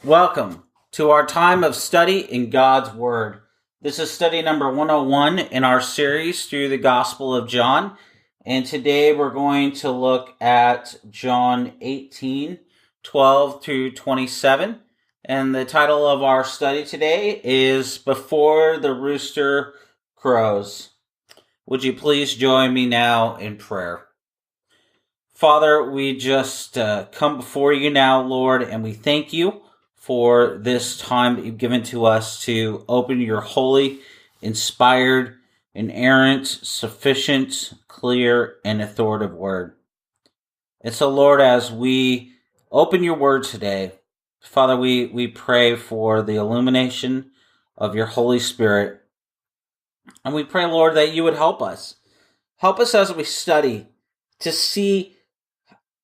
Welcome to our time of study in God's Word. This is study number 101 in our series through the Gospel of John. And today we're going to look at John 18, 12 through 27. And the title of our study today is Before the Rooster Crows. Would you please join me now in prayer? Father, we just come before you now, Lord, and we thank you for this time that you've given to us to open your holy, inspired, inerrant, sufficient, clear, and authoritative word. And so, Lord, as we open your word today, Father, we pray for the illumination of your Holy Spirit. And we pray, Lord, that you would help us. Help us as we study to see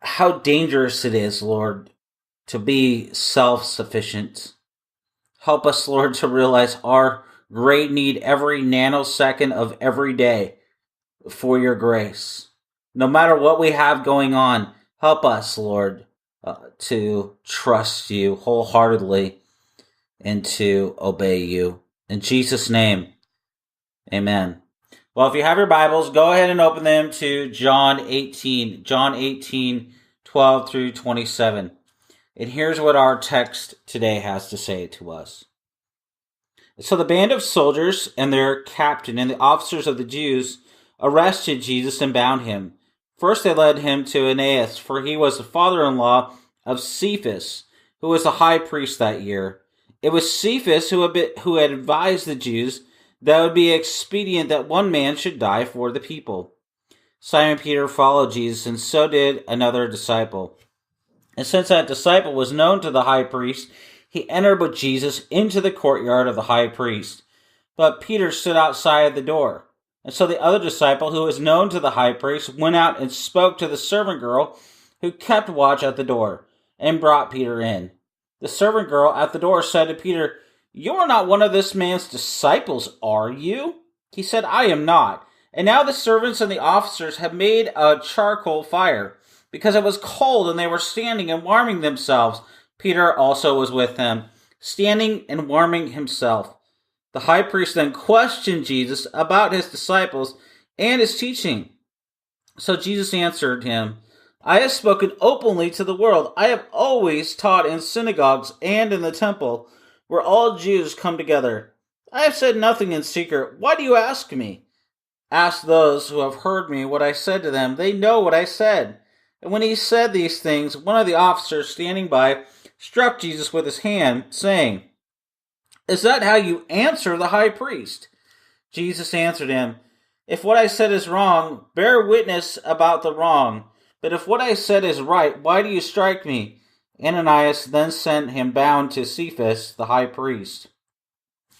how dangerous it is, Lord, to be self-sufficient. Help us, Lord, to realize our great need every nanosecond of every day for your grace. No matter what we have going on, help us, Lord, to trust you wholeheartedly and to obey you. In Jesus' name, amen. Well, if you have your Bibles, go ahead and open them to John 18, 12 through 27. And here's what our text today has to say to us. So the band of soldiers and their captain and the officers of the Jews arrested Jesus and bound him. First they led him to Annas, for he was the father-in-law of Cephas, who was the high priest that year. It was Cephas who had advised the Jews that it would be expedient that one man should die for the people. Simon Peter followed Jesus, and so did another disciple. And since that disciple was known to the high priest, he entered with Jesus into the courtyard of the high priest. But Peter stood outside the door. And so the other disciple, who was known to the high priest, went out and spoke to the servant girl who kept watch at the door, and brought Peter in. The servant girl at the door said to Peter, "You are not one of this man's disciples, are you?" He said, "I am not." And now the servants and the officers have made a charcoal fire, because it was cold and they were standing and warming themselves. Peter also was with them, standing and warming himself. The high priest then questioned Jesus about his disciples and his teaching. So Jesus answered him, "I have spoken openly to the world. I have always taught in synagogues and in the temple, where all Jews come together. I have said nothing in secret. Why do you ask me? Ask those who have heard me what I said to them. They know what I said." And when he said these things, one of the officers standing by struck Jesus with his hand, saying, "Is that how you answer the high priest?" Jesus answered him, "If what I said is wrong, bear witness about the wrong. But if what I said is right, why do you strike me?" Ananias then sent him bound to Cephas, the high priest.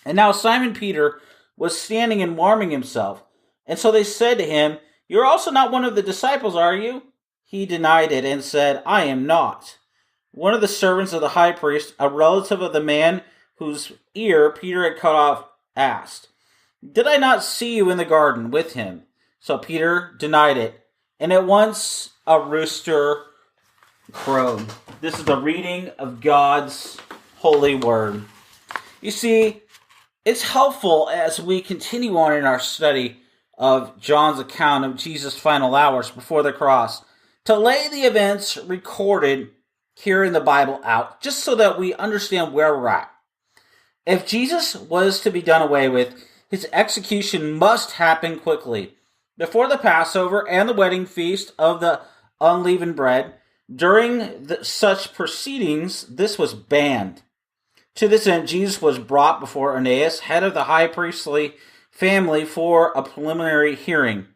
And now Simon Peter was standing and warming himself. And so they said to him, "You are also not one of the disciples, are you?" He denied it and said, "I am not." One of the servants of the high priest, a relative of the man whose ear Peter had cut off, asked, "Did I not see you in the garden with him?" So Peter denied it, and at once a rooster crowed. This is the reading of God's holy word. You see, it's helpful as we continue on in our study of John's account of Jesus' final hours before the cross to lay the events recorded here in the Bible out, just so that we understand where we're at. If Jesus was to be done away with, his execution must happen quickly. Before the Passover and the wedding feast of the unleavened bread, during such proceedings, this was banned. To this end, Jesus was brought before Annas, head of the high priestly family, for a preliminary hearing.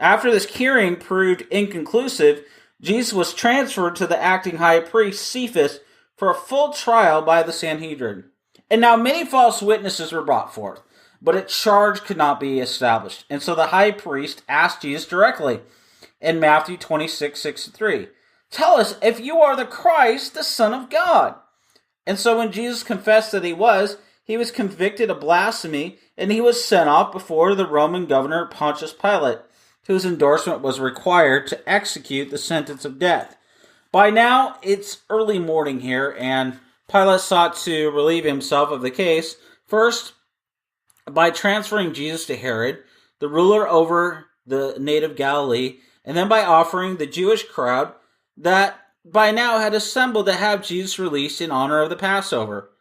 After this hearing proved inconclusive, Jesus was transferred to the acting high priest, Cephas, for a full trial by the Sanhedrin. And now many false witnesses were brought forth, but a charge could not be established. And so the high priest asked Jesus directly in Matthew 26:63, "Tell us if you are the Christ, the Son of God." And so when Jesus confessed that he was convicted of blasphemy, and he was sent off before the Roman governor Pontius Pilate, whose endorsement was required to execute the sentence of death. By now, it's early morning here, and Pilate sought to relieve himself of the case, first by transferring Jesus to Herod, the ruler over the native Galilee, and then by offering the Jewish crowd that by now had assembled to have Jesus released in honor of the Passover.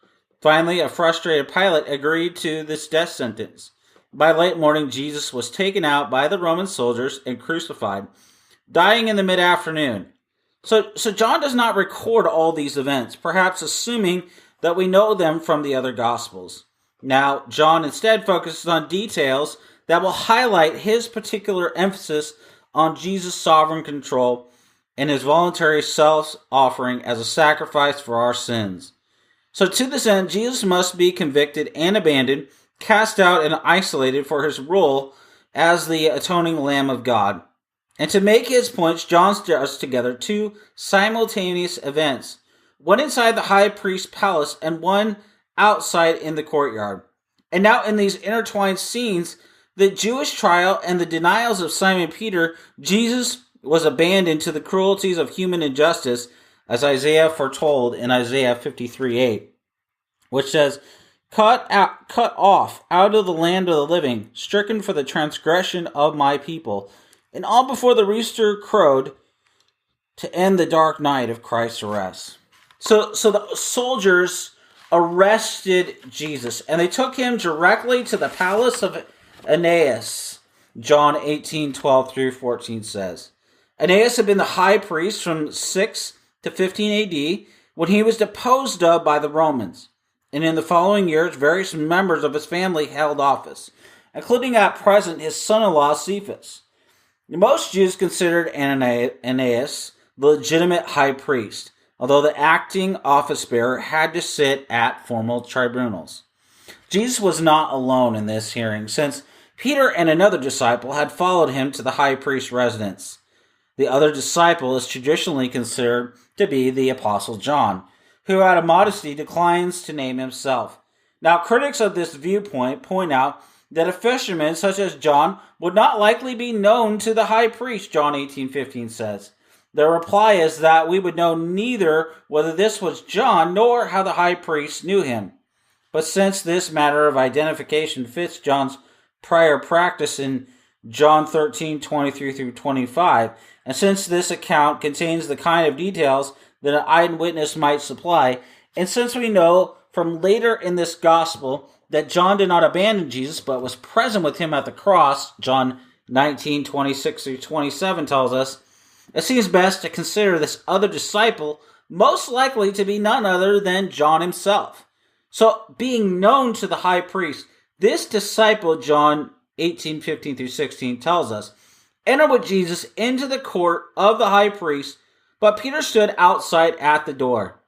Finally, a frustrated Pilate agreed to this death sentence. By late morning, Jesus was taken out by the Roman soldiers and crucified, dying in the mid-afternoon. So John does not record all these events, perhaps assuming that we know them from the other Gospels. Now, John instead focuses on details that will highlight his particular emphasis on Jesus' sovereign control and his voluntary self-offering as a sacrifice for our sins. So to this end, Jesus must be convicted and abandoned, cast out and isolated for his role as the atoning Lamb of God. And to make his points, John draws together two simultaneous events, one inside the high priest's palace and one outside in the courtyard. And now in these intertwined scenes, the Jewish trial and the denials of Simon Peter, Jesus was abandoned to the cruelties of human injustice, as Isaiah foretold in Isaiah 53:8, which says, cut off out of the land of the living, stricken for the transgression of my people. And all before the rooster crowed to end the dark night of Christ's arrest. So the soldiers arrested Jesus, and they took him directly to the palace of Annas. John 18:12 through 14 says. Annas had been the high priest from 6 to 15 AD when he was deposed of by the Romans. And in the following years, various members of his family held office, including at present his son-in-law Cephas. Most Jews considered Annas the legitimate high priest, although the acting office bearer had to sit at formal tribunals. Jesus was not alone in this hearing, since Peter and another disciple had followed him to the high priest's residence. The other disciple is traditionally considered to be the Apostle John, who out of modesty declines to name himself. Now, critics of this viewpoint point out that a fisherman such as John would not likely be known to the high priest, John 18:15 says. Their reply is that we would know neither whether this was John nor how the high priest knew him. But since this matter of identification fits John's prior practice in John 13:23 through 25, and since this account contains the kind of details that an eyewitness might supply, and since we know from later in this gospel that John did not abandon Jesus but was present with him at the cross, John 19:26 through 27 tells us, it seems best to consider this other disciple most likely to be none other than John himself. So, being known to the high priest, this disciple, John 18:15 through 16 tells us, entered with Jesus into the court of the high priest, but Peter stood outside at the door.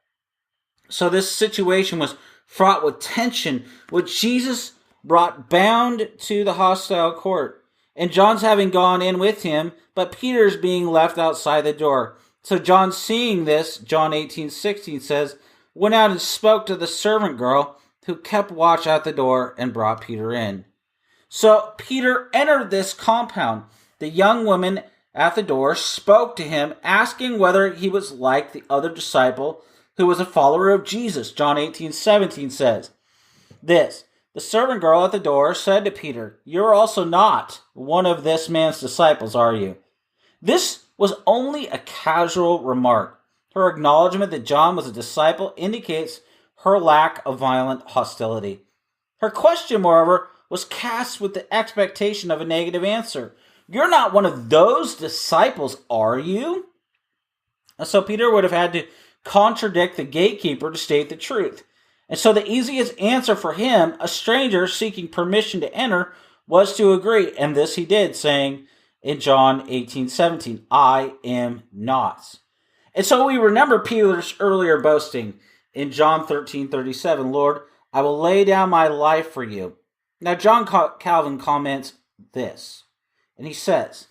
So this situation was fraught with tension, with Jesus brought bound to the hostile court, and John's having gone in with him, but Peter's being left outside the door. So John, seeing this, John 18:16 says, went out and spoke to the servant girl who kept watch at the door and brought Peter in. So Peter entered this compound. The young woman at the door spoke to him, asking whether he was like the other disciple who was a follower of Jesus. John 18:17 says this, the servant girl at the door said to Peter, you're also not one of this man's disciples, are you? This was only a casual remark. Her acknowledgement that John was a disciple indicates her lack of violent hostility. Her question, moreover, was cast with the expectation of a negative answer. You're not one of those disciples, are you? And so Peter would have had to contradict the gatekeeper to state the truth. And so the easiest answer for him, a stranger seeking permission to enter, was to agree. And this he did, saying in John 18:17, I am not. And so we remember Peter's earlier boasting in John 13:37, Lord, I will lay down my life for you. Now John Calvin comments this, and he says,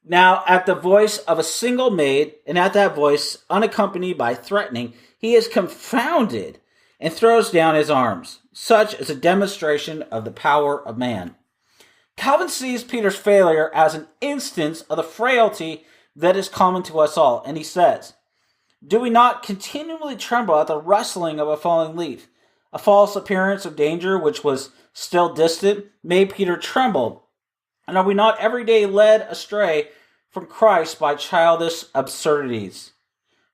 now at the voice of a single maid, and at that voice unaccompanied by threatening, he is confounded and throws down his arms. Such is a demonstration of the power of man. Calvin sees Peter's failure as an instance of the frailty that is common to us all, and he says, Do we not continually tremble at the rustling of a falling leaf? A false appearance of danger, which was still distant, made Peter tremble. And are we not every day led astray from Christ by childish absurdities?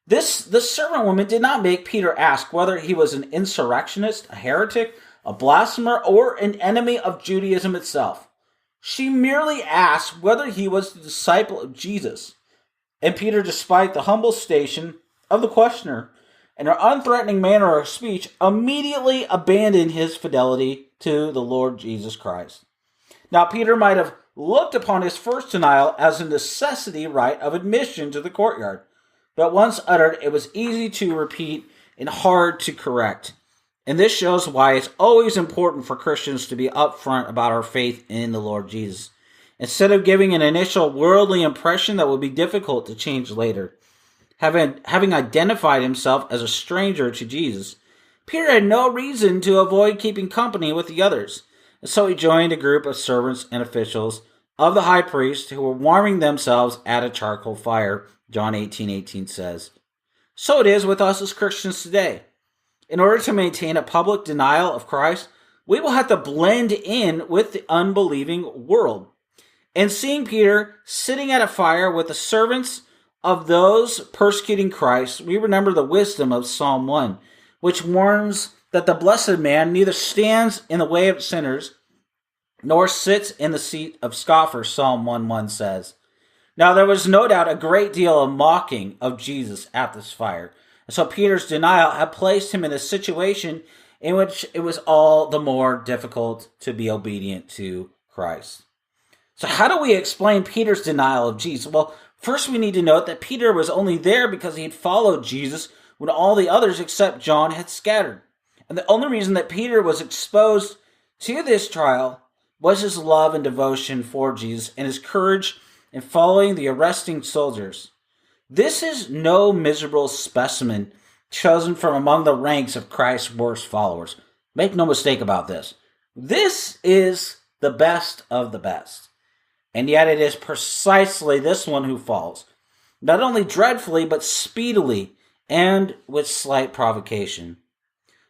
The servant woman did not make Peter ask whether he was an insurrectionist, a heretic, a blasphemer, or an enemy of Judaism itself. She merely asked whether he was the disciple of Jesus. And Peter, despite the humble station of the questioner and her unthreatening manner of speech, immediately abandoned his fidelity to the Lord Jesus Christ. Now, Peter might have looked upon his first denial as a necessity right of admission to the courtyard, but once uttered, it was easy to repeat and hard to correct. And this shows why it's always important for Christians to be upfront about our faith in the Lord Jesus, instead of giving an initial worldly impression that will be difficult to change later. Having identified himself as a stranger to Jesus, Peter had no reason to avoid keeping company with the others, and so he joined a group of servants and officials of the high priest who were warming themselves at a charcoal fire, John 18:18 says. So it is with us as Christians today. In order to maintain a public denial of Christ, we will have to blend in with the unbelieving world. And seeing Peter sitting at a fire with the servants of those persecuting Christ, we remember the wisdom of Psalm 1, which warns that the blessed man neither stands in the way of sinners nor sits in the seat of scoffers, Psalm 1:1 says. Now there was no doubt a great deal of mocking of Jesus at this fire. And so Peter's denial had placed him in a situation in which it was all the more difficult to be obedient to Christ. So how do we explain Peter's denial of Jesus? Well, first we need to note that Peter was only there because he had followed Jesus when all the others except John had scattered. And the only reason that Peter was exposed to this trial was his love and devotion for Jesus and his courage in following the arresting soldiers. This is no miserable specimen chosen from among the ranks of Christ's worst followers. Make no mistake about this. This is the best of the best. And yet it is precisely this one who falls, not only dreadfully, but speedily and with slight provocation.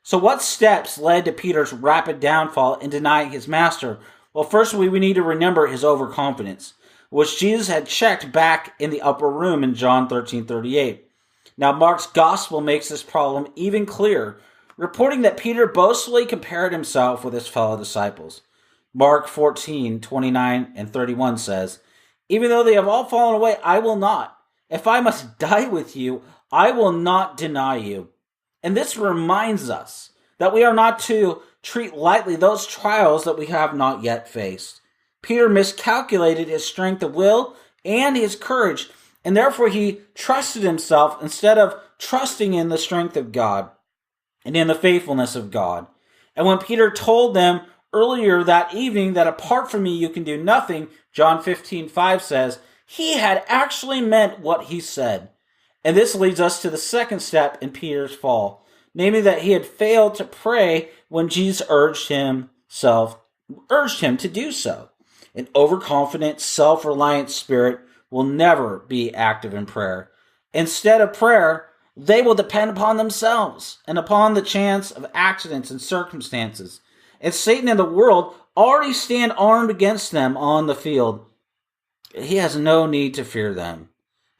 So what steps led to Peter's rapid downfall in denying his master? Well, first we need to remember his overconfidence, which Jesus had checked back in the upper room in John 13:38. Now Mark's gospel makes this problem even clearer, reporting that Peter boastfully compared himself with his fellow disciples. Mark 14:29 and 31 says, "Even though they have all fallen away, I will not. If I must die with you, I will not deny you." And this reminds us that we are not to treat lightly those trials that we have not yet faced. Peter miscalculated his strength of will and his courage, and therefore he trusted himself instead of trusting in the strength of God and in the faithfulness of God. And when Peter told them earlier that evening that apart from me you can do nothing, John 15:5 says, he had actually meant what he said. And this leads us to the second step in Peter's fall, namely that he had failed to pray when Jesus urged him to do so. An overconfident, self-reliant spirit will never be active in prayer. Instead of prayer, they will depend upon themselves and upon the chance of accidents and circumstances. And Satan and the world already stand armed against them on the field. He has no need to fear them,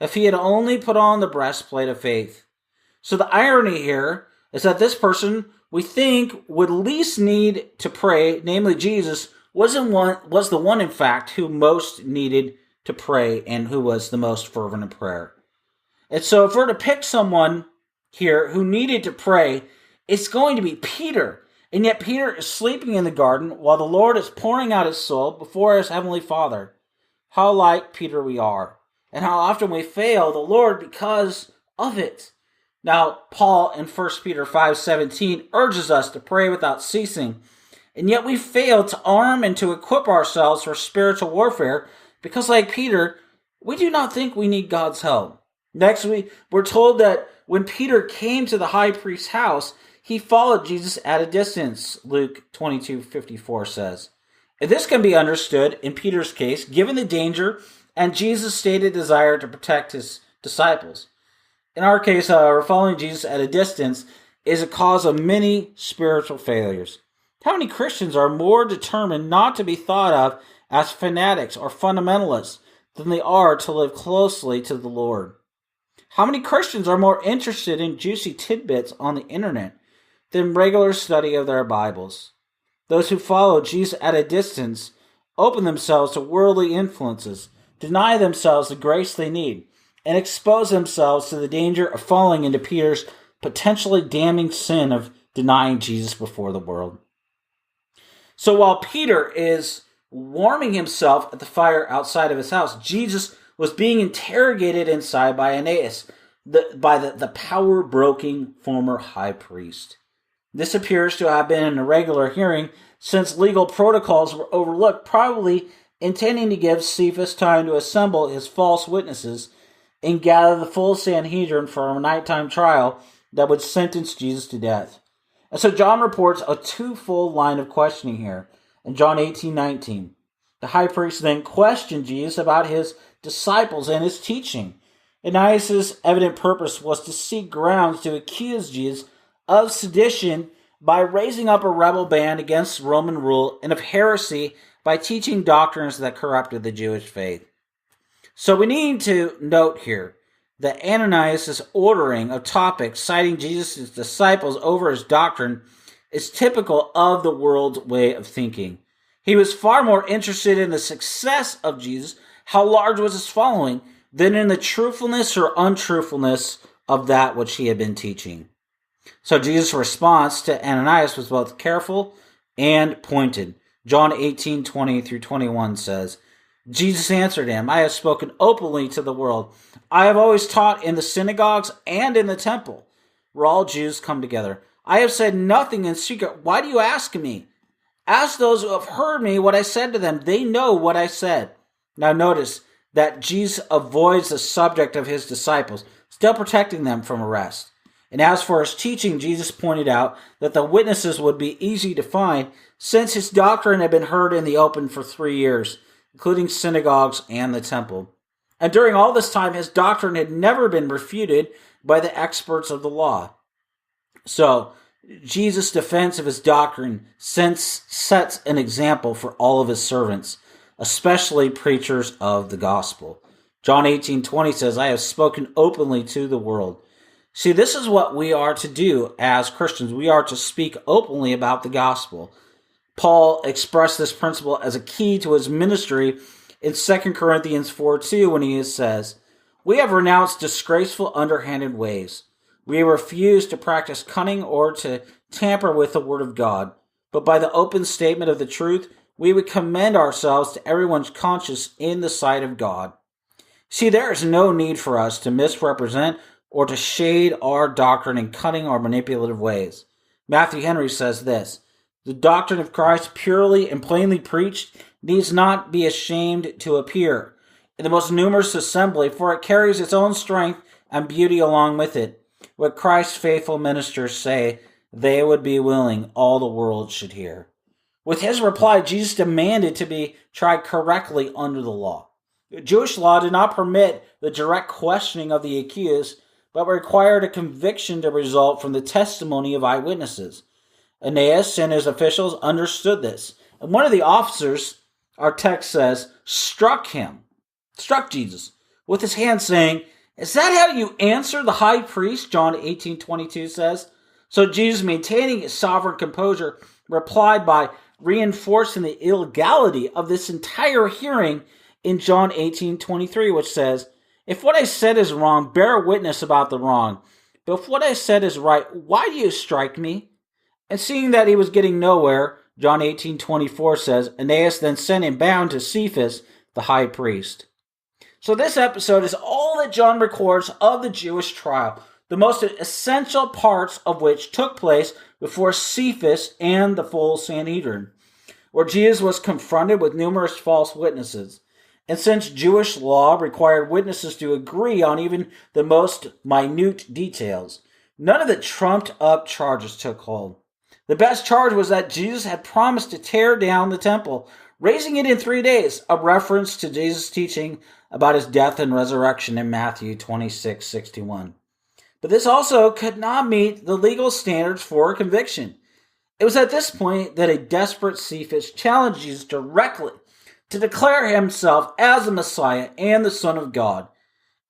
if he had only put on the breastplate of faith. So the irony here is that this person we think would least need to pray, namely Jesus, was the one in fact who most needed to pray and who was the most fervent in prayer. And so if we're to pick someone here who needed to pray, it's going to be Peter. And yet Peter is sleeping in the garden while the Lord is pouring out his soul before his heavenly Father. How like Peter we are, and how often we fail the Lord because of it. Now, Paul in 1 Peter 5:17 urges us to pray without ceasing, and yet we fail to arm and to equip ourselves for spiritual warfare because, like Peter, we do not think we need God's help. Next, we're told that when Peter came to the high priest's house, he followed Jesus at a distance, Luke 22:54 says. And this can be understood in Peter's case, given the danger and Jesus' stated desire to protect his disciples. In our case, however, following Jesus at a distance is a cause of many spiritual failures. How many Christians are more determined not to be thought of as fanatics or fundamentalists than they are to live closely to the Lord? How many Christians are more interested in juicy tidbits on the internet than regular study of their Bibles? Those who follow Jesus at a distance open themselves to worldly influences, deny themselves the grace they need, and expose themselves to the danger of falling into Peter's potentially damning sin of denying Jesus before the world. So while Peter is warming himself at the fire outside of his house, Jesus was being interrogated inside by Ananias, by the power-broking former high priest. This appears to have been an irregular hearing since legal protocols were overlooked, probably intending to give Cephas time to assemble his false witnesses and gather the full Sanhedrin for a nighttime trial that would sentence Jesus to death. And so John reports a twofold line of questioning here. In John 18:19, the high priest then questioned Jesus about his disciples and his teaching. Ananias' evident purpose was to seek grounds to accuse Jesus of sedition by raising up a rebel band against Roman rule and of heresy by teaching doctrines that corrupted the Jewish faith. So we need to note here that Ananias' ordering of topics citing Jesus' disciples over his doctrine is typical of the world's way of thinking. He was far more interested in the success of Jesus, how large was his following, than in the truthfulness or untruthfulness of that which he had been teaching. So Jesus' response to Ananias was both careful and pointed. John 18:20 through 21 says, Jesus answered him, I have spoken openly to the world. I have always taught in the synagogues and in the temple, where all Jews come together. I have said nothing in secret. Why do you ask me? Ask those who have heard me what I said to them. They know what I said. Now notice that Jesus avoids the subject of his disciples, still protecting them from arrest. And as for his teaching, Jesus pointed out that the witnesses would be easy to find since his doctrine had been heard in the open for 3 years, including synagogues and the temple. And during all this time, his doctrine had never been refuted by the experts of the law. So, Jesus' defense of his doctrine sets an example for all of his servants, especially preachers of the gospel. John 18:20 says, I have spoken openly to the world. See, this is what we are to do as Christians. We are to speak openly about the gospel. Paul expressed this principle as a key to his ministry in 2 Corinthians 4:2 when he says, We have renounced disgraceful, underhanded ways. We refuse to practice cunning or to tamper with the word of God, but by the open statement of the truth, we would commend ourselves to everyone's conscience in the sight of God. See, there is no need for us to misrepresent or to shade our doctrine in cunning or manipulative ways. Matthew Henry says this, the doctrine of Christ, purely and plainly preached, needs not be ashamed to appear in the most numerous assembly, for it carries its own strength and beauty along with it. What Christ's faithful ministers say, they would be willing all the world should hear. With his reply, Jesus demanded to be tried correctly under the law. The Jewish law did not permit the direct questioning of the accused, but required a conviction to result from the testimony of eyewitnesses. Ananias and his officials understood this. And one of the officers, our text says, struck Jesus with his hand, saying, Is that how you answer the high priest? John 18:22 says. So Jesus, maintaining his sovereign composure, replied by reinforcing the illegality of this entire hearing in John 18:23, which says, If what I said is wrong, bear witness about the wrong. But if what I said is right, why do you strike me? And seeing that he was getting nowhere, John 18:24 says, Ananias then sent him bound to Cephas, the high priest. So this episode is all that John records of the Jewish trial, the most essential parts of which took place before Cephas and the full Sanhedrin, where Jesus was confronted with numerous false witnesses. And since Jewish law required witnesses to agree on even the most minute details, none of the trumped-up charges took hold. The best charge was that Jesus had promised to tear down the temple, raising it in 3 days, a reference to Jesus' teaching about his death and resurrection in Matthew 26:61. But this also could not meet the legal standards for conviction. It was at this point that a desperate Cephas challenged Jesus directly to declare himself as the Messiah and the Son of God.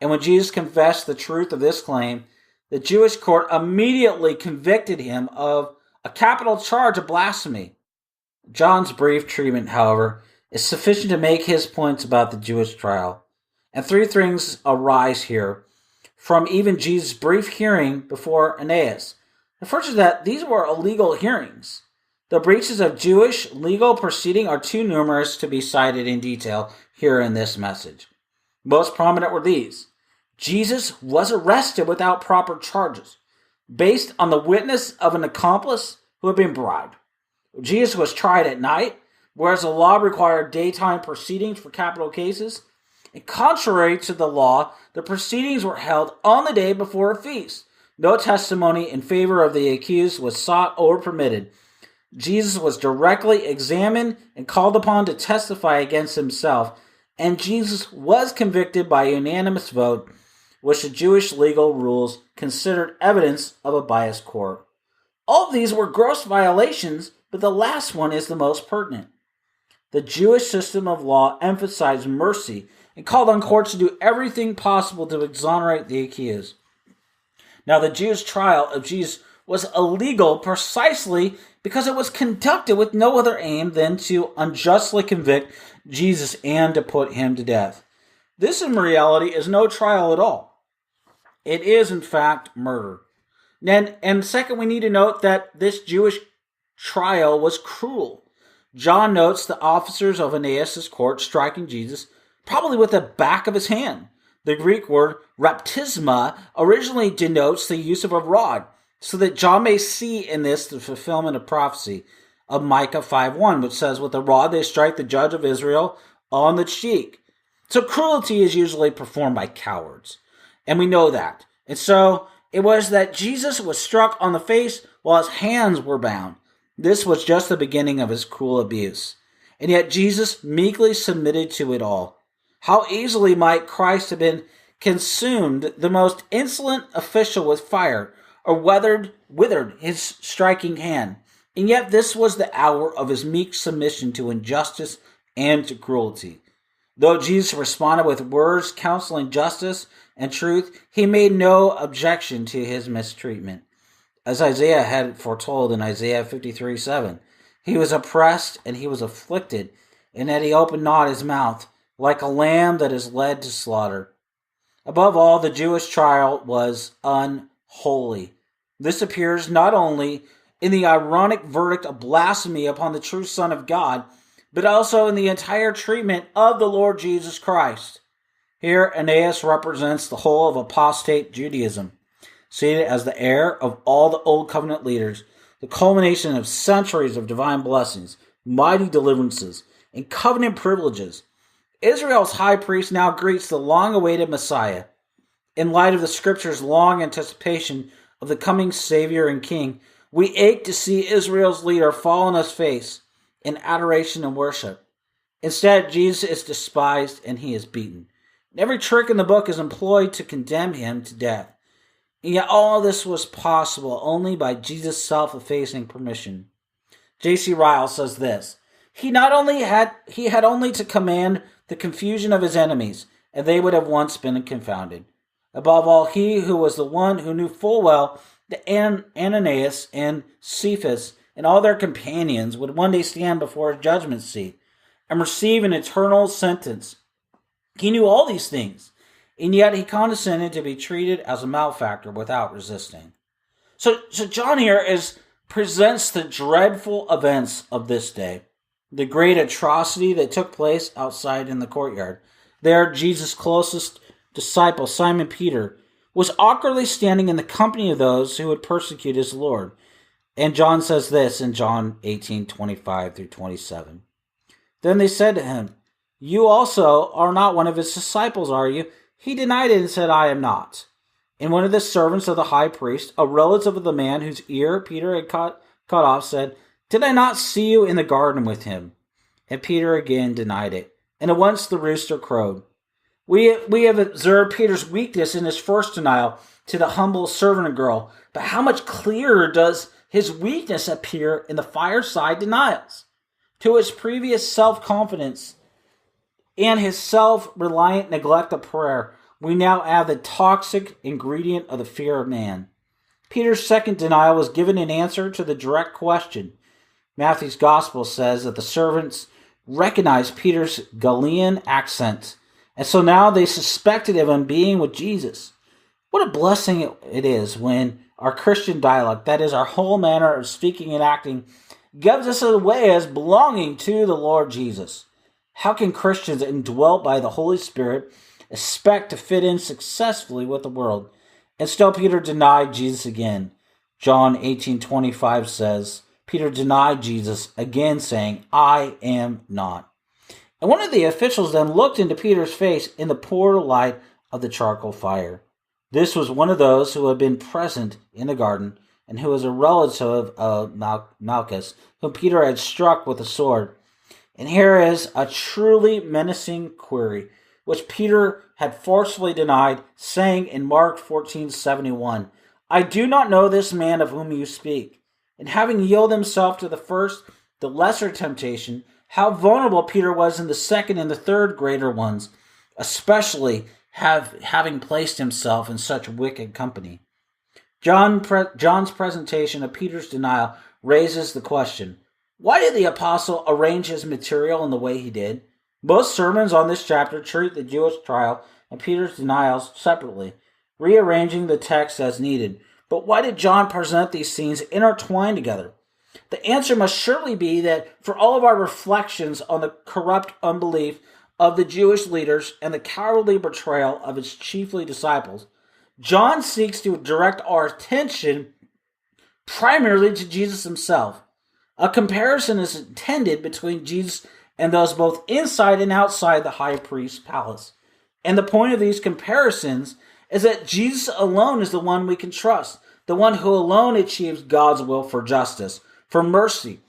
And when Jesus confessed the truth of this claim, the Jewish court immediately convicted him of a capital charge of blasphemy. John's brief treatment, however, is sufficient to make his points about the Jewish trial. And three things arise here from even Jesus' brief hearing before Annas. The first is that these were illegal hearings. The breaches of Jewish legal proceeding are too numerous to be cited in detail here in this message. Most prominent were these. Jesus was arrested without proper charges, based on the witness of an accomplice who had been bribed. Jesus was tried at night, whereas the law required daytime proceedings for capital cases. And contrary to the law, the proceedings were held on the day before a feast. No testimony in favor of the accused was sought or permitted. Jesus was directly examined and called upon to testify against himself, and Jesus was convicted by unanimous vote, which the Jewish legal rules considered evidence of a biased court. All of these were gross violations, but the last one is the most pertinent. The Jewish system of law emphasized mercy and called on courts to do everything possible to exonerate the accused. Now, the Jews' trial of Jesus was illegal precisely because it was conducted with no other aim than to unjustly convict Jesus and to put him to death. This, in reality, is no trial at all. It is, in fact, murder. And second, we need to note that this Jewish trial was cruel. John notes the officers of Annas' court striking Jesus, probably with the back of his hand. The Greek word raptisma originally denotes the use of a rod, so that John may see in this the fulfillment of prophecy of Micah 5:1, which says, with a rod they strike the judge of Israel on the cheek. So cruelty is usually performed by cowards, and we know that. And so it was that Jesus was struck on the face while his hands were bound. This was just the beginning of his cruel abuse. And yet Jesus meekly submitted to it all. How easily might Christ have been consumed, the most insolent official, with fire, or withered his striking hand. And yet this was the hour of his meek submission to injustice and to cruelty. Though Jesus responded with words counseling justice and truth, he made no objection to his mistreatment. As Isaiah had foretold in Isaiah 53:7, he was oppressed and he was afflicted, and that he opened not his mouth, like a lamb that is led to slaughter. Above all, the Jewish trial was unholy. This appears not only in the ironic verdict of blasphemy upon the true Son of God, but also in the entire treatment of the Lord Jesus Christ. Here, Annas represents the whole of apostate Judaism, seated as the heir of all the Old Covenant leaders, the culmination of centuries of divine blessings, mighty deliverances, and covenant privileges. Israel's high priest now greets the long-awaited Messiah. In light of the Scripture's long anticipation of the coming Savior and King, we ache to see Israel's leader fall on his face in adoration and worship. Instead, Jesus is despised and he is beaten. And every trick in the book is employed to condemn him to death. And yet all this was possible only by Jesus' self-effacing permission. J.C. Ryle says this: He had only to command the confusion of his enemies, and they would have once been confounded. Above all, he who was the one who knew full well that Ananias and Cephas and all their companions would one day stand before his judgment seat and receive an eternal sentence. He knew all these things, and yet he condescended to be treated as a malefactor without resisting. So John here presents the dreadful events of this day. The great atrocity that took place outside in the courtyard. There, Jesus' closest disciple, Simon Peter, was awkwardly standing in the company of those who would persecute his Lord. And John says this in John 18:25-27. Then they said to him, "You also are not one of his disciples, are you?" He denied it and said, "I am not." And one of the servants of the high priest, a relative of the man whose ear Peter had cut off, said, "Did I not see you in the garden with him?" And Peter again denied it. And at once the rooster crowed. We have observed Peter's weakness in his first denial to the humble servant girl, but how much clearer does his weakness appear in the fireside denials? To his previous self-confidence and his self-reliant neglect of prayer, we now add the toxic ingredient of the fear of man. Peter's second denial was given in answer to the direct question. Matthew's gospel says that the servants recognized Peter's Galilean accent, and so now they suspected of him being with Jesus. What a blessing it is when our Christian dialect, that is our whole manner of speaking and acting, gives us away as belonging to the Lord Jesus. How can Christians indwelt by the Holy Spirit expect to fit in successfully with the world? And still Peter denied Jesus again. John 18:25 says, Peter denied Jesus again, saying, I am not. And one of the officials then looked into Peter's face in the poor light of the charcoal fire. This was one of those who had been present in the garden and who was a relative of Malchus, whom Peter had struck with a sword. And here is a truly menacing query, which Peter had forcefully denied, saying in Mark 14:71, I do not know this man of whom you speak. And having yielded himself to the first, the lesser temptation, how vulnerable Peter was in the second and the third greater ones, especially having placed himself in such wicked company. John's presentation of Peter's denial raises the question, why did the apostle arrange his material in the way he did? Most sermons on this chapter treat the Jewish trial and Peter's denials separately, rearranging the text as needed. But why did John present these scenes intertwined together? The answer must surely be that for all of our reflections on the corrupt unbelief of the Jewish leaders and the cowardly betrayal of his chiefly disciples, John seeks to direct our attention primarily to Jesus himself. A comparison is intended between Jesus and those both inside and outside the high priest's palace. And the point of these comparisons is that Jesus alone is the one we can trust, the one who alone achieves God's will for justice, for mercy,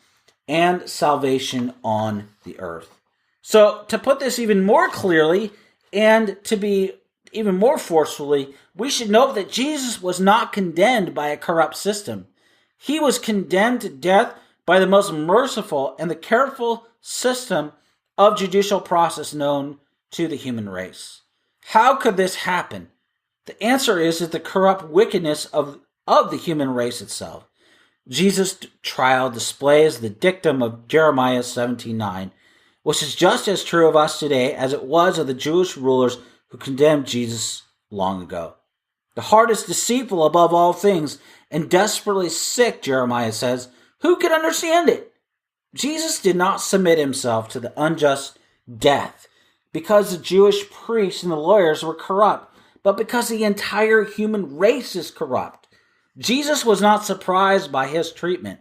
and salvation on the earth. So, to put this even more clearly, and to be even more forcefully, we should note that Jesus was not condemned by a corrupt system. He was condemned to death by the most merciful and the careful system of judicial process known to the human race. How could this happen? The answer is that the corrupt wickedness of the human race itself. Jesus' trial displays the dictum of Jeremiah 17:9, which is just as true of us today as it was of the Jewish rulers who condemned Jesus long ago. The heart is deceitful above all things and desperately sick, Jeremiah says. Who can understand it? Jesus did not submit himself to the unjust death because the Jewish priests and the lawyers were corrupt, but because the entire human race is corrupt. Jesus was not surprised by his treatment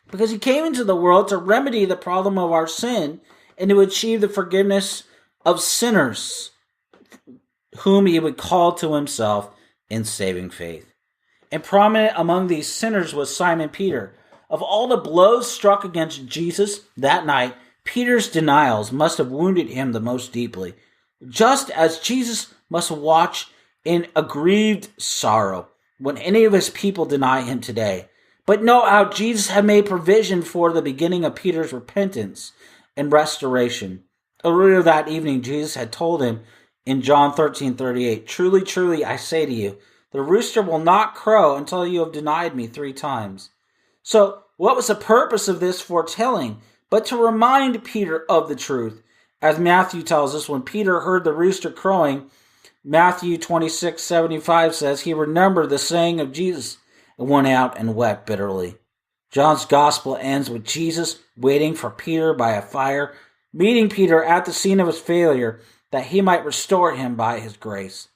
because he came into the world to remedy the problem of our sin and to achieve the forgiveness of sinners whom he would call to himself in saving faith. And prominent among these sinners was Simon Peter. Of all the blows struck against Jesus that night, Peter's denials must have wounded him the most deeply, just as Jesus must watch in aggrieved sorrow when any of his people deny him today. But note how Jesus had made provision for the beginning of Peter's repentance and restoration. Earlier that evening, Jesus had told him in John 13:38, Truly, truly, I say to you, the rooster will not crow until you have denied me 3 times. So, what was the purpose of this foretelling? But to remind Peter of the truth. As Matthew tells us, when Peter heard the rooster crowing, Matthew 26:75 says, he remembered the saying of Jesus and went out and wept bitterly. John's gospel ends with Jesus waiting for Peter by a fire, meeting Peter at the scene of his failure that he might restore him by his grace.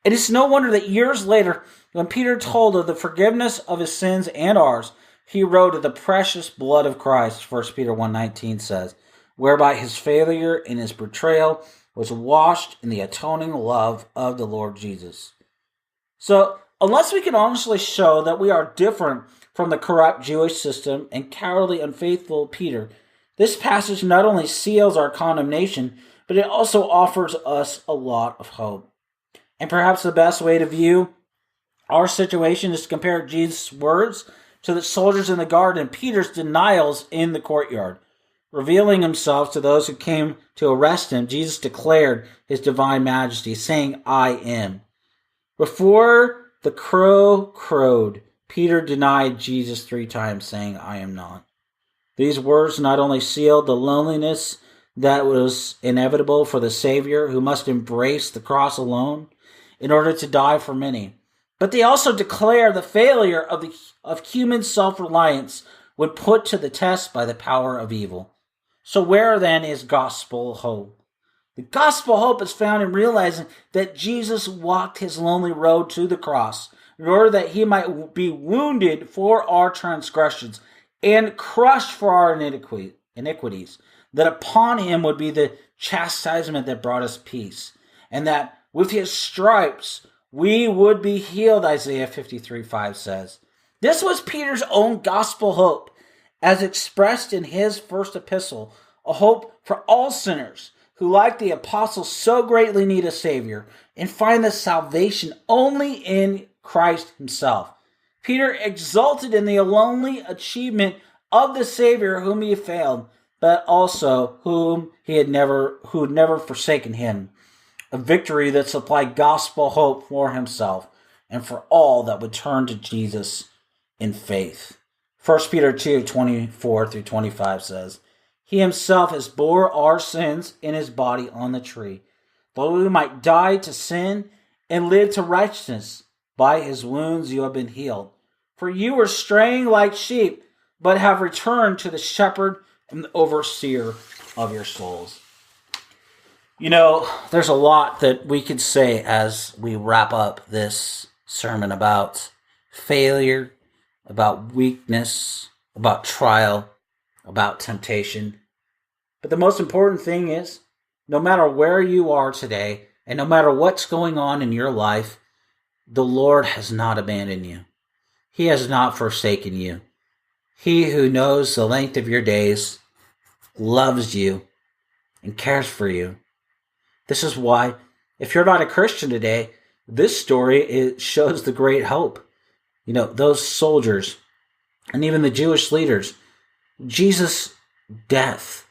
It is no wonder that years later, when Peter told of the forgiveness of his sins and ours, he wrote of the precious blood of Christ, 1 Peter 1:19 says, whereby his failure and his betrayal was washed in the atoning love of the Lord Jesus. So, unless we can honestly show that we are different from the corrupt Jewish system and cowardly, unfaithful Peter, this passage not only seals our condemnation, but it also offers us a lot of hope. And perhaps the best way to view our situation is to compare Jesus' words to the soldiers in the garden and Peter's denials in the courtyard. Revealing himself to those who came to arrest him, Jesus declared his divine majesty, saying, I am. Before the crow crowed, Peter denied Jesus 3 times, saying, I am not. These words not only sealed the loneliness that was inevitable for the Savior, who must embrace the cross alone in order to die for many, but they also declare the failure of human self-reliance when put to the test by the power of evil. So where then is gospel hope? The gospel hope is found in realizing that Jesus walked his lonely road to the cross in order that he might be wounded for our transgressions and crushed for our iniquities, that upon him would be the chastisement that brought us peace, and that with his stripes we would be healed, Isaiah 53:5 says. This was Peter's own gospel hope, as expressed in his first epistle, a hope for all sinners who, like the apostles, so greatly need a Savior and find the salvation only in Christ himself. Peter exulted in the lonely achievement of the Savior whom he failed, but also who had never forsaken him. A victory that supplied gospel hope for himself and for all that would turn to Jesus in faith. 1 Peter 2:24-25 says, He himself has bore our sins in his body on the tree, that we might die to sin and live to righteousness. By his wounds you have been healed. For you were straying like sheep, but have returned to the shepherd and the overseer of your souls. You know, there's a lot that we could say as we wrap up this sermon about failure, about weakness, about trial, about temptation. But the most important thing is, no matter where you are today, and no matter what's going on in your life, the Lord has not abandoned you. He has not forsaken you. He who knows the length of your days loves you and cares for you. This is why, if you're not a Christian today, this story shows the great hope. You know, those soldiers and even the Jewish leaders, Jesus' death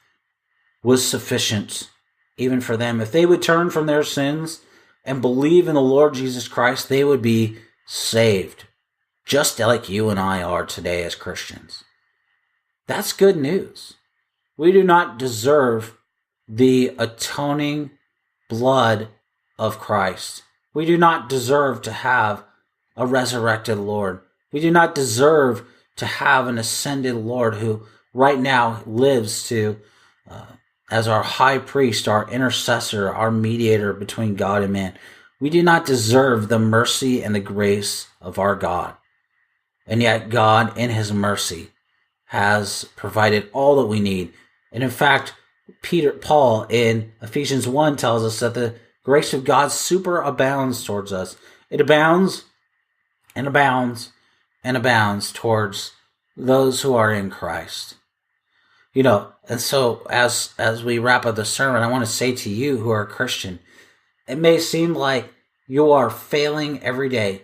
was sufficient even for them. If they would turn from their sins and believe in the Lord Jesus Christ, they would be saved, just like you and I are today as Christians. That's good news. We do not deserve the atoning blood of Christ. We do not deserve to have a resurrected Lord. We do not deserve to have an ascended Lord who right now lives as our high priest, our intercessor, our mediator between God and man. We do not deserve the mercy and the grace of our God. And yet God, in his mercy, has provided all that we need. And in fact, Paul in Ephesians 1 tells us that the grace of God superabounds towards us. It abounds and abounds and abounds towards those who are in Christ. You know, and so as we wrap up the sermon, I want to say to you who are a Christian, it may seem like you are failing every day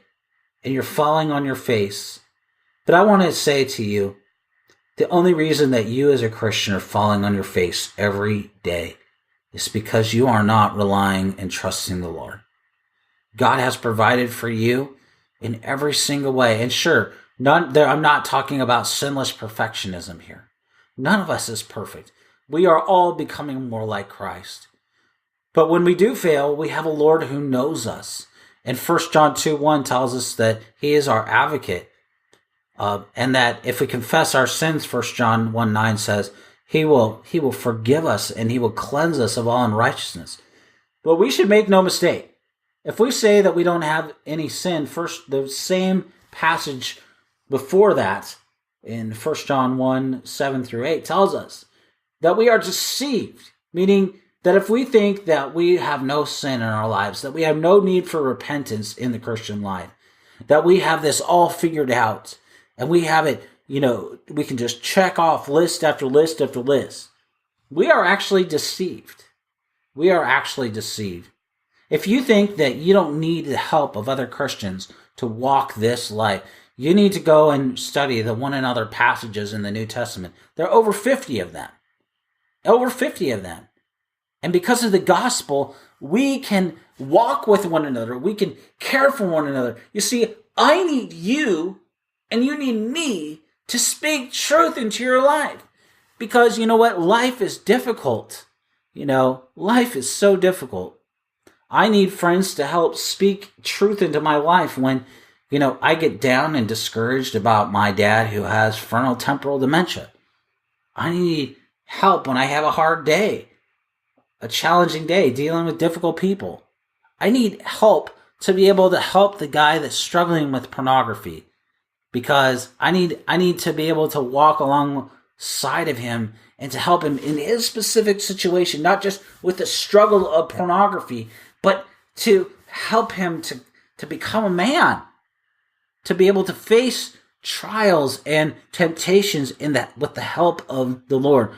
and you're falling on your face. But I want to say to you, the only reason that you as a Christian are falling on your face every day is because you are not relying and trusting the Lord. God has provided for you in every single way. And sure, I'm not talking about sinless perfectionism here. None of us is perfect. We are all becoming more like Christ. But when we do fail, we have a Lord who knows us. And 1 John 2:1 tells us that he is our advocate. And that if we confess our sins, 1 John 1:9 says, he will forgive us and he will cleanse us of all unrighteousness. But we should make no mistake. If we say that we don't have any sin, the same passage before that in 1 John 1:7-8 tells us that we are deceived, meaning that if we think that we have no sin in our lives, that we have no need for repentance in the Christian life, that we have this all figured out, and we have it, we can just check off list after list after list, we are actually deceived. we are actually deceived. If you think that you don't need the help of other Christians to walk this life, you need to go and study the one another passages in the New Testament. There are over 50 of them. Over 50 of them. And because of the gospel, we can walk with one another. We can care for one another. You see, I need you and you need me to speak truth into your life. Because you know what? Life is difficult. Life is so difficult. I need friends to help speak truth into my life when, I get down and discouraged about my dad who has frontotemporal dementia. I need help when I have a hard day, a challenging day, dealing with difficult people. I need help to be able to help the guy that's struggling with pornography, because I need to be able to walk alongside of him and to help him in his specific situation, not just with the struggle of pornography, but to help him to become a man, to be able to face trials and temptations with the help of the Lord.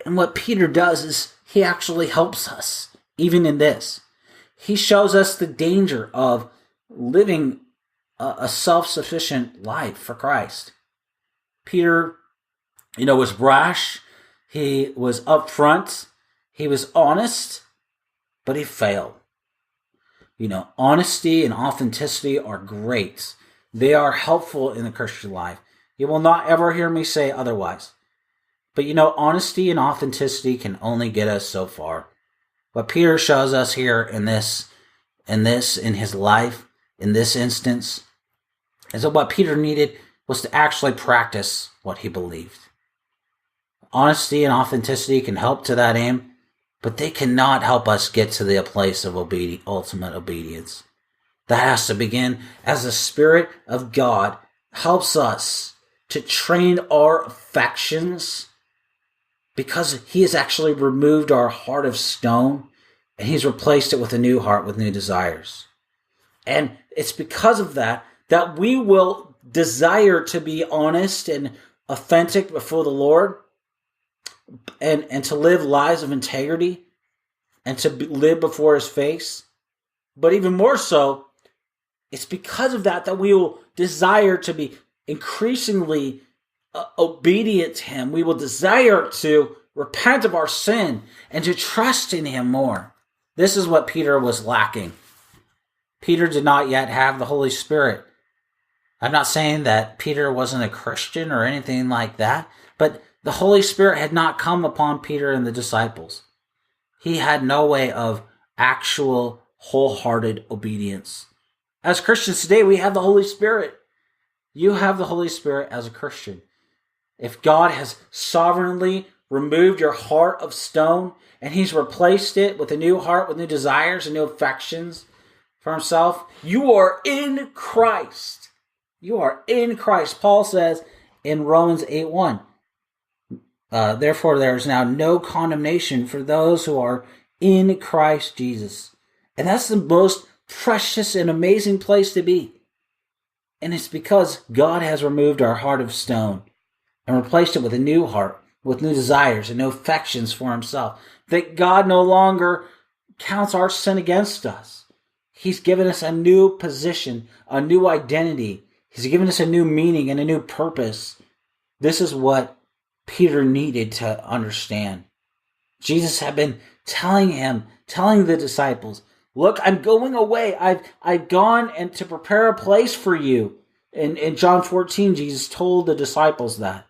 And what Peter does is he actually helps us even in this. He shows us the danger of living a self-sufficient life for Christ. Peter, was brash. He was upfront. He was honest, but he failed. Honesty and authenticity are great. They are helpful in the Christian life. You will not ever hear me say otherwise. But honesty and authenticity can only get us so far. What Peter shows us here in his life, in this instance, is that what Peter needed was to actually practice what he believed. Honesty and authenticity can help to that aim, but they cannot help us get to the place of ultimate obedience. That has to begin as the Spirit of God helps us to train our affections, because he has actually removed our heart of stone and he's replaced it with a new heart with new desires. And it's because of that we will desire to be honest and authentic before the Lord, and to live lives of integrity and to live before his face. But even more so, it's because of that we will desire to be increasingly obedient to him. We will desire to repent of our sin and to trust in him more. This is what Peter was lacking. Peter did not yet have the Holy Spirit. I'm not saying that Peter wasn't a Christian or anything like that, but the Holy Spirit had not come upon Peter and the disciples. He had no way of actual wholehearted obedience. As Christians today, we have the Holy Spirit. You have the Holy Spirit as a Christian. If God has sovereignly removed your heart of stone and he's replaced it with a new heart, with new desires and new affections for himself, you are in Christ. You are in Christ. Paul says in Romans 8:1, therefore there is now no condemnation for those who are in Christ Jesus. And that's the most precious and amazing place to be. And it's because God has removed our heart of stone and replaced it with a new heart, with new desires and new affections for himself. That God no longer counts our sin against us. He's given us a new position, a new identity. He's given us a new meaning and a new purpose. This is what Peter needed to understand. Jesus had been telling the disciples, look, I'm going away. I've gone and to prepare a place for you. In John 14, Jesus told the disciples that.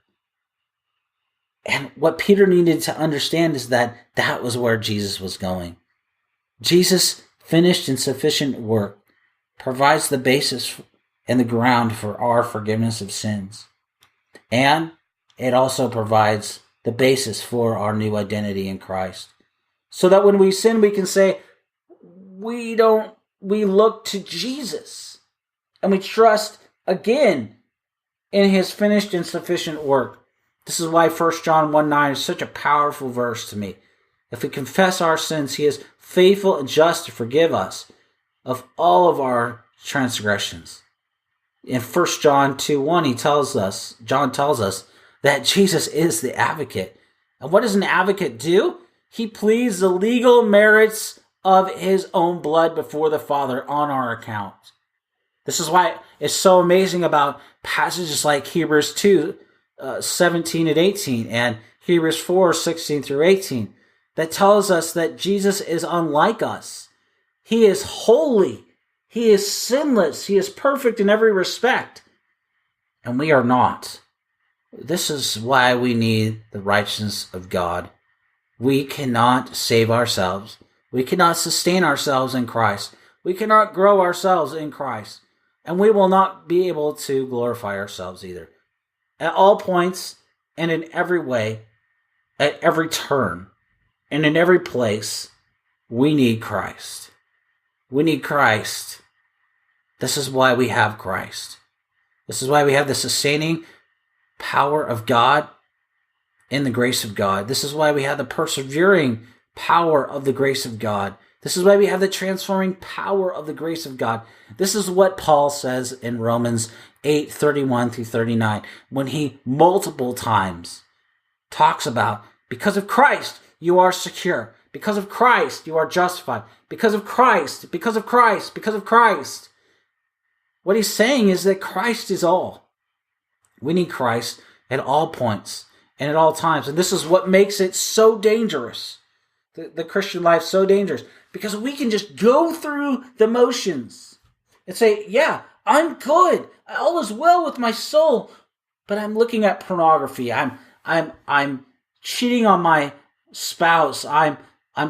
And what Peter needed to understand is that was where Jesus was going. Jesus' finished and sufficient work provides the basis and the ground for our forgiveness of sins. And it also provides the basis for our new identity in Christ. So that when we sin, we can say, we look to Jesus. And we trust again in his finished and sufficient work. This is why 1 John 1:9 is such a powerful verse to me. If we confess our sins, he is faithful and just to forgive us of all of our transgressions. In 1 John 2:1, John tells us that Jesus is the advocate. And what does an advocate do? He pleads the legal merits of his own blood before the Father on our account. This is why it's so amazing about passages like Hebrews 2, 17 and 18, and Hebrews 4, 16 through 18, that tells us that Jesus is unlike us. He is holy. He is sinless. He is perfect in every respect. And we are not. This is why we need the righteousness of God. We cannot save ourselves. We cannot sustain ourselves in Christ. We cannot grow ourselves in Christ. And we will not be able to glorify ourselves either. At all points and in every way, at every turn, and in every place, we need Christ. We need Christ. This is why we have Christ. This is why we have the sustaining power of God in the grace of God. This is why we have the persevering power of the grace of God. This is why we have the transforming power of the grace of God. This is what Paul says in Romans 8:31 through 39, when he multiple times talks about, because of Christ, you are secure. Because of Christ, you are justified. Because of Christ, because of Christ, because of Christ. What he's saying is that Christ is all. We need Christ at all points and at all times. And this is what makes it so dangerous. The Christian life so dangerous. Because we can just go through the motions and say, yeah, I'm good. All is well with my soul. But I'm looking at pornography. I'm cheating on my spouse. I'm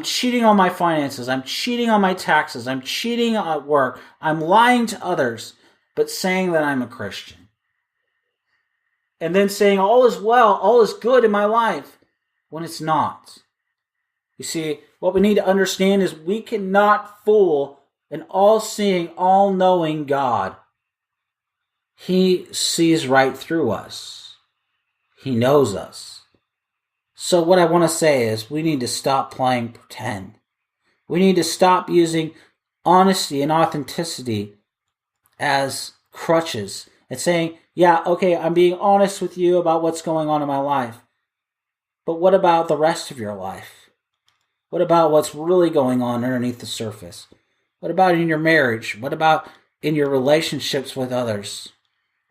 cheating on my finances. I'm cheating on my taxes. I'm cheating at work. I'm lying to others, but saying that I'm a Christian. And then saying all is well, all is good in my life, when it's not. You see, what we need to understand is we cannot fool an all-seeing, all-knowing God. He sees right through us. He knows us. So what I want to say is we need to stop playing pretend. We need to stop using honesty and authenticity as crutches and saying, yeah, okay, I'm being honest with you about what's going on in my life. But what about the rest of your life? What about what's really going on underneath the surface? What about in your marriage? What about in your relationships with others?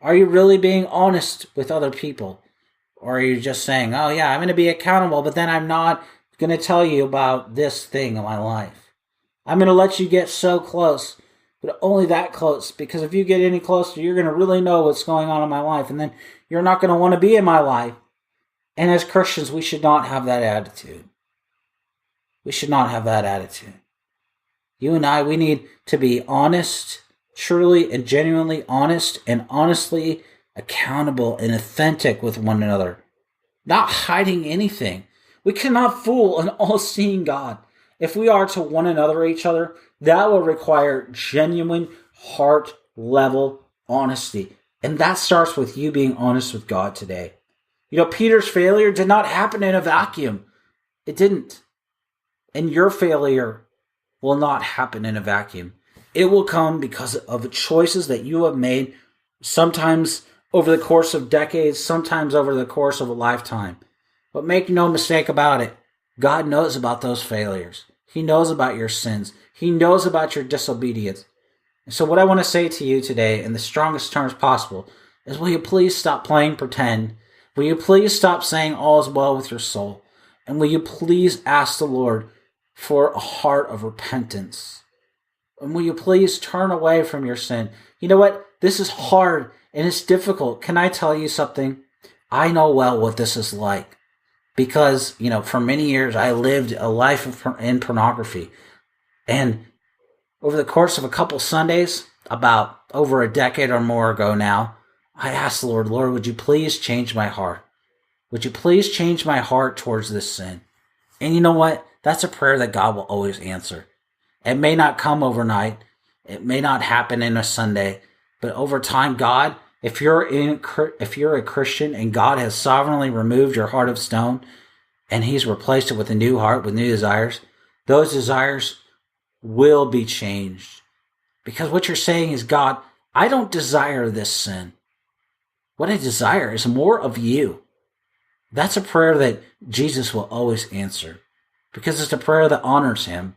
Are you really being honest with other people? Or are you just saying, oh yeah, I'm going to be accountable, but then I'm not going to tell you about this thing in my life. I'm going to let you get so close, but only that close, because if you get any closer, you're going to really know what's going on in my life, and then you're not going to want to be in my life. And as Christians, we should not have that attitude. We should not have that attitude. You and I, we need to be honest, truly and genuinely honest, and honestly accountable and authentic with one another. Not hiding anything. We cannot fool an all-seeing God. If we are to one another each other, that will require genuine, heart-level honesty. And that starts with you being honest with God today. You know, Peter's failure did not happen in a vacuum. It didn't. And your failure will not happen in a vacuum. It will come because of choices that you have made, sometimes over the course of decades, sometimes over the course of a lifetime. But make no mistake about it, God knows about those failures. He knows about your sins. He knows about your disobedience. And so what I want to say to you today, in the strongest terms possible, is will you please stop playing pretend? Will you please stop saying all is well with your soul? And will you please ask the Lord for a heart of repentance? And will you please turn away from your sin? You know what? This is hard and it's difficult. Can I tell you something? I know well what this is like. Because, you know, for many years I lived a life in pornography. And over the course of a couple Sundays, about over a decade or more ago now, I asked the Lord, would you please change my heart? Would you please change my heart towards this sin? And you know what? That's a prayer that God will always answer. It may not come overnight. It may not happen in a Sunday. But over time, God, if you're a Christian and God has sovereignly removed your heart of stone and He's replaced it with a new heart with new desires, those desires will be changed. Because what you're saying is, God, I don't desire this sin. What I desire is more of you. That's a prayer that Jesus will always answer. because it's a prayer that honors him.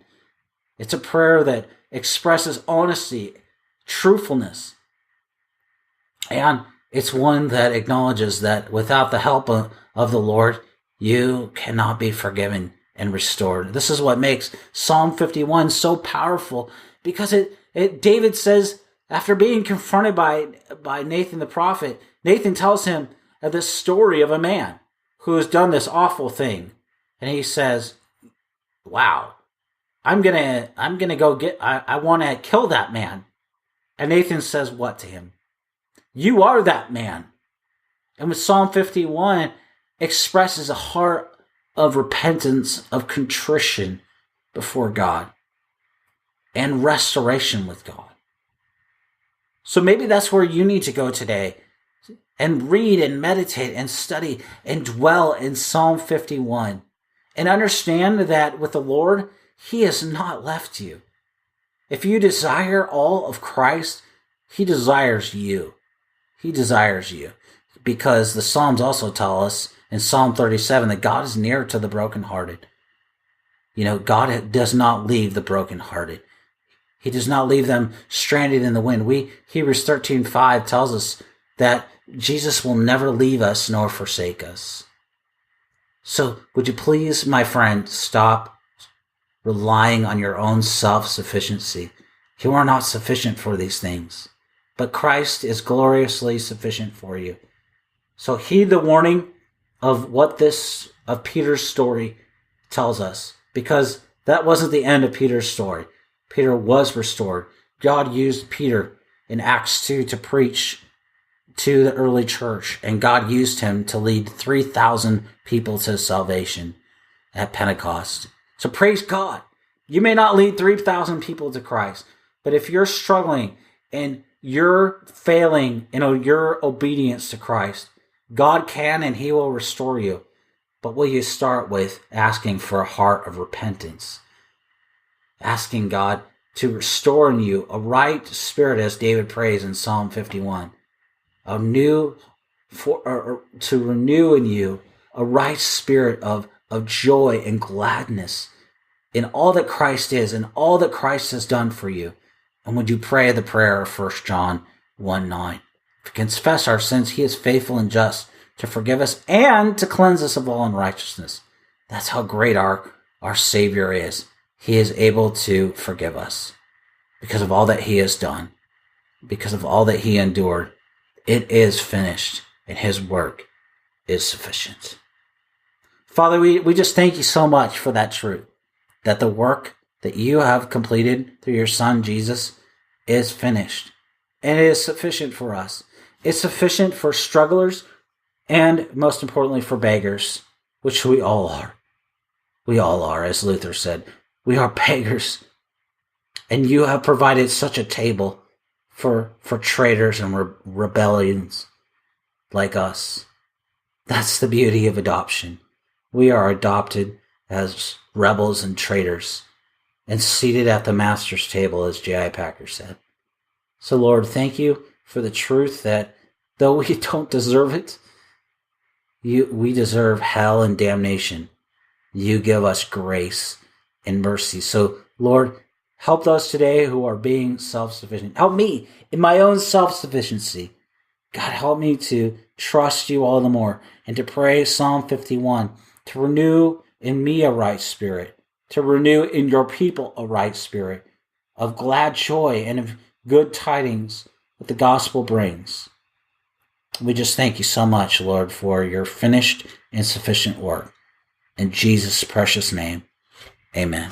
It's a prayer that expresses honesty, truthfulness. And it's one that acknowledges that without the help of the Lord, you cannot be forgiven and restored. This is what makes Psalm 51 so powerful, because David says, after being confronted by Nathan the prophet, Nathan tells him of this story of a man who has done this awful thing. And he says, wow, I want to kill that man. And Nathan says what to him? You are that man. And with Psalm 51 expresses a heart of repentance, of contrition before God, and restoration with God. So maybe that's where you need to go today and read and meditate and study and dwell in Psalm 51 and understand that with the Lord, he has not left you. If you desire all of Christ, he desires you. He desires you, because the Psalms also tell us in Psalm 37 that God is near to the brokenhearted. God does not leave the brokenhearted. He does not leave them stranded in the wind. Hebrews 13:5 tells us that Jesus will never leave us nor forsake us. So would you please, my friend, stop relying on your own self-sufficiency. You are not sufficient for these things, but Christ is gloriously sufficient for you. So heed the warning of of Peter's story tells us, because that wasn't the end of Peter's story. Peter was restored. God used Peter in Acts 2 to preach to the early church, and God used him to lead 3,000 people to salvation at Pentecost. So praise God. You may not lead 3,000 people to Christ, but if you're struggling and you're failing in your obedience to Christ, God can and he will restore you. But will you start with asking for a heart of repentance? Asking God to restore in you a right spirit, as David prays in Psalm 51. To renew in you a right spirit of joy and gladness in all that Christ is and all that Christ has done for you. And would you pray the prayer of 1 John 1:9? If we confess our sins, he is faithful and just to forgive us and to cleanse us of all unrighteousness. That's how great our Savior is. He is able to forgive us because of all that he has done, because of all that he endured. It is finished, and his work is sufficient. Father, we just thank you so much for that truth, that the work that you have completed through your Son, Jesus, is finished, and it is sufficient for us. It's sufficient for strugglers and, most importantly, for beggars, which we all are. We all are, as Luther said. We are beggars, and you have provided such a table for traitors and rebellions like us. That's the beauty of adoption. We are adopted as rebels and traitors and seated at the Master's table, as J.I. Packer said. So, Lord, thank you for the truth that though we don't deserve it, we deserve hell and damnation. You give us grace and mercy. So, Lord, help those today who are being self-sufficient. Help me in my own self-sufficiency. God, help me to trust you all the more and to pray Psalm 51, to renew in me a right spirit, to renew in your people a right spirit of glad joy and of good tidings that the gospel brings. We just thank you so much, Lord, for your finished and sufficient work. In Jesus' precious name, amen.